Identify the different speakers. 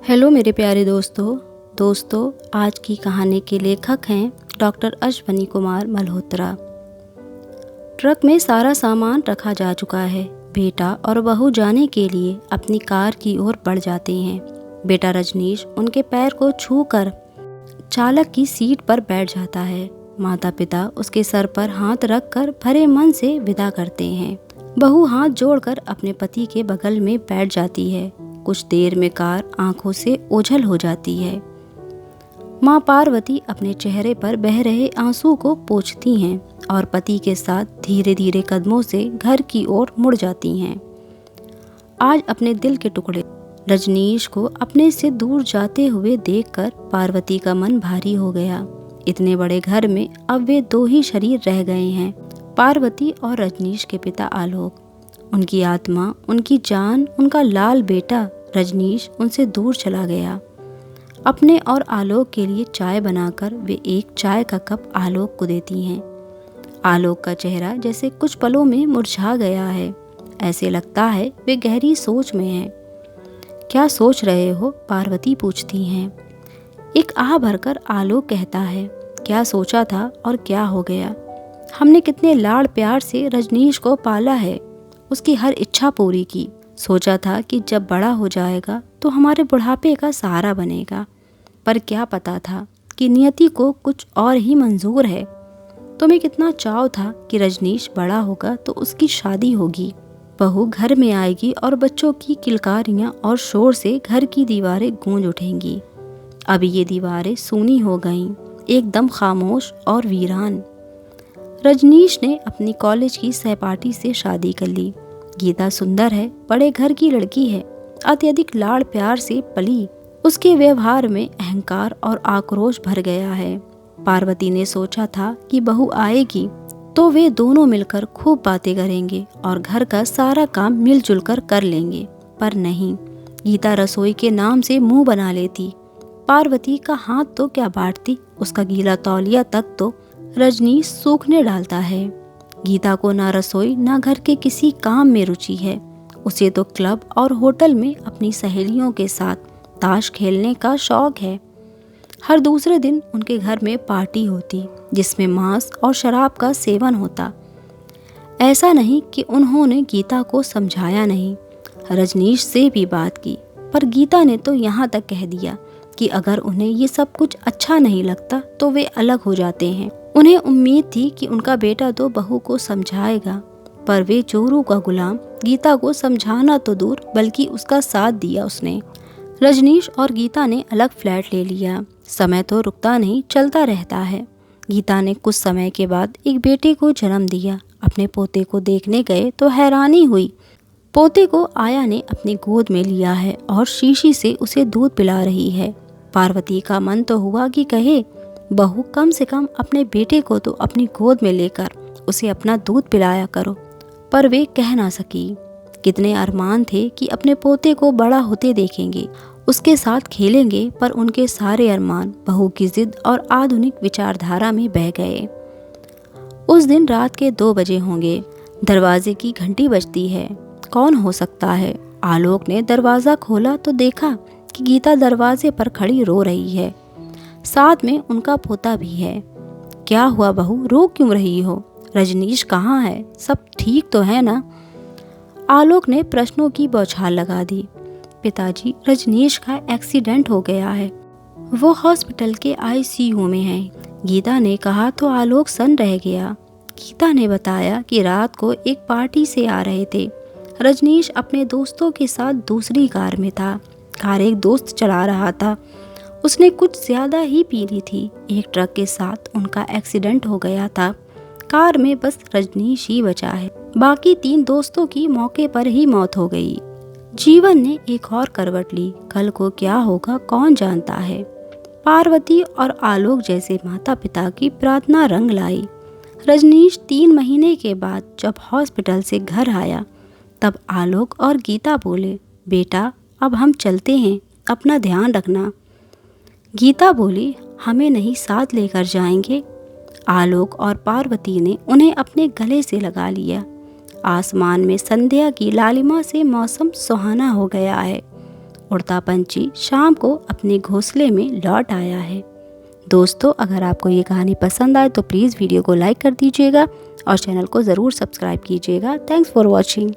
Speaker 1: Hello मेरे प्यारे दोस्तों आज की कहानी के लेखक हैं डॉक्टर अश्वनी कुमार मल्होत्रा। ट्रक में सारा सामान रखा जा चुका है। बेटा और बहू जाने के लिए अपनी कार की ओर बढ़ जाते हैं। बेटा रजनीश उनके पैर को छूकर चालक की सीट पर बैठ जाता है। माता पिता उसके सर पर हाथ रखकर भरे मन से विदा करते हैं। बहू हाथ जोड़कर अपने पति के बगल में बैठ जाती है। कुछ देर में कार आंखों से ओझल हो जाती है। माँ पार्वती अपने चेहरे पर बह रहे आंसू को पोंछती हैं और पति के साथ धीरे धीरे कदमों से घर की ओर मुड़ जाती हैं। आज अपने दिल के टुकड़े रजनीश को अपने से दूर जाते हुए देखकर पार्वती का मन भारी हो गया। इतने बड़े घर में अब वे दो ही शरीर रह गए हैं, पार्वती और रजनीश के पिता आलोक। उनकी आत्मा, उनकी जान, उनका लाल बेटा रजनीश उनसे दूर चला गया। अपने और आलोक के लिए चाय बनाकर वे एक चाय का कप आलोक को देती हैं। आलोक का चेहरा जैसे कुछ पलों में मुरझा गया है। ऐसे लगता है वे गहरी सोच में हैं। क्या सोच रहे हो? पार्वती पूछती हैं। एक आह भरकर आलोक कहता है, क्या सोचा था और क्या हो गया। हमने कितने लाड़ प्यार से रजनीश को पाला है, उसकी हर इच्छा पूरी की। सोचा था कि जब बड़ा हो जाएगा तो हमारे बुढ़ापे का सहारा बनेगा, पर क्या पता था कि नियति को कुछ और ही मंजूर है। तुम्हें कितना चाव था कि रजनीश बड़ा होगा तो उसकी शादी होगी, बहू घर में आएगी और बच्चों की किलकारियां और शोर से घर की दीवारें गूंज उठेंगी। अब ये दीवारें सूनी हो गईं, एकदम खामोश और वीरान। रजनीश ने अपनी कॉलेज की सहपाठी से शादी कर ली। गीता सुंदर है, बड़े घर की लड़की है, अत्यधिक लाड़ प्यार से पली। उसके व्यवहार में अहंकार और आक्रोश भर गया है। पार्वती ने सोचा था कि बहू आएगी तो वे दोनों मिलकर खूब बातें करेंगे और घर का सारा काम मिलजुल कर लेंगे, पर नहीं। गीता रसोई के नाम से मुंह बना लेती। पार्वती का हाथ तो क्या बांटती, उसका गीला तौलिया तक तो रजनीश सूखने डालता है। गीता को ना रसोई ना घर के किसी काम में रुचि है। उसे तो क्लब और होटल में अपनी सहेलियों के साथ ताश खेलने का शौक है। हर दूसरे दिन उनके घर में पार्टी होती जिसमें मांस और शराब का सेवन होता। ऐसा नहीं कि उन्होंने गीता को समझाया नहीं, रजनीश से भी बात की, पर गीता ने तो यहाँ तक कह दिया कि अगर उन्हें ये सब कुछ अच्छा नहीं लगता तो वे अलग हो जाते हैं। उन्हें उम्मीद थी कि उनका बेटा तो बहू को समझाएगा, पर वे चोरू का गुलाम। गीता को समझाना तो दूर बल्कि उसका साथ दिया उसने। रजनीश और गीता ने अलग फ्लैट ले लिया। समय तो रुकता नहीं, चलता रहता है। गीता ने कुछ समय के बाद एक बेटे को जन्म दिया। अपने पोते को देखने गए तो हैरानी हुई। पोते को आया ने अपनी गोद में लिया है और शीशी से उसे दूध पिला रही है। पार्वती का मन तो हुआ कि कहे, बहू कम से कम अपने बेटे को तो अपनी गोद में लेकर उसे अपना दूध पिलाया करो, पर वे कह ना सकी। कितने अरमान थे कि अपने पोते को बड़ा होते देखेंगे, उसके साथ खेलेंगे, पर उनके सारे अरमान बहू की जिद और आधुनिक विचारधारा में बह गए। उस दिन रात के 2 बजे होंगे। दरवाजे की घंटी बजती है। कौन हो सकता है? आलोक ने दरवाज़ा खोला तो देखा कि गीता दरवाजे पर खड़ी रो रही है। साथ में उनका पोता भी है। क्या हुआ बहू, रो क्यों रही हो? रजनीश कहाँ है? सब ठीक तो है ना? आलोक ने प्रश्नों की बौछार लगा दी। पिताजी, रजनीश का एक्सीडेंट हो गया है, वो हॉस्पिटल के आईसीयू में है, गीता ने कहा तो आलोक सन रह गया। गीता ने बताया कि रात को एक पार्टी से आ रहे थे। रजनीश अपने दोस्तों के साथ दूसरी कार में था। कार एक दोस्त चला रहा था, उसने कुछ ज्यादा ही पी ली थी। एक ट्रक के साथ उनका एक्सीडेंट हो गया था। कार में बस रजनीश ही बचा है, बाकी 3 दोस्तों की मौके पर ही मौत हो गई। जीवन ने एक और करवट ली। कल को क्या होगा कौन जानता है। पार्वती और आलोक जैसे माता पिता की प्रार्थना रंग लाई। रजनीश 3 महीने के बाद जब हॉस्पिटल से घर आया तब आलोक और गीता बोले, बेटा अब हम चलते हैं, अपना ध्यान रखना। गीता बोली, हमें नहीं, साथ लेकर जाएंगे। आलोक और पार्वती ने उन्हें अपने गले से लगा लिया। आसमान में संध्या की लालिमा से मौसम सुहाना हो गया है। उड़ता पंछी शाम को अपने घोंसले में लौट आया है। दोस्तों, अगर आपको ये कहानी पसंद आए तो प्लीज़ वीडियो को लाइक कर दीजिएगा और चैनल को ज़रूर सब्सक्राइब कीजिएगा। Thanks for watching.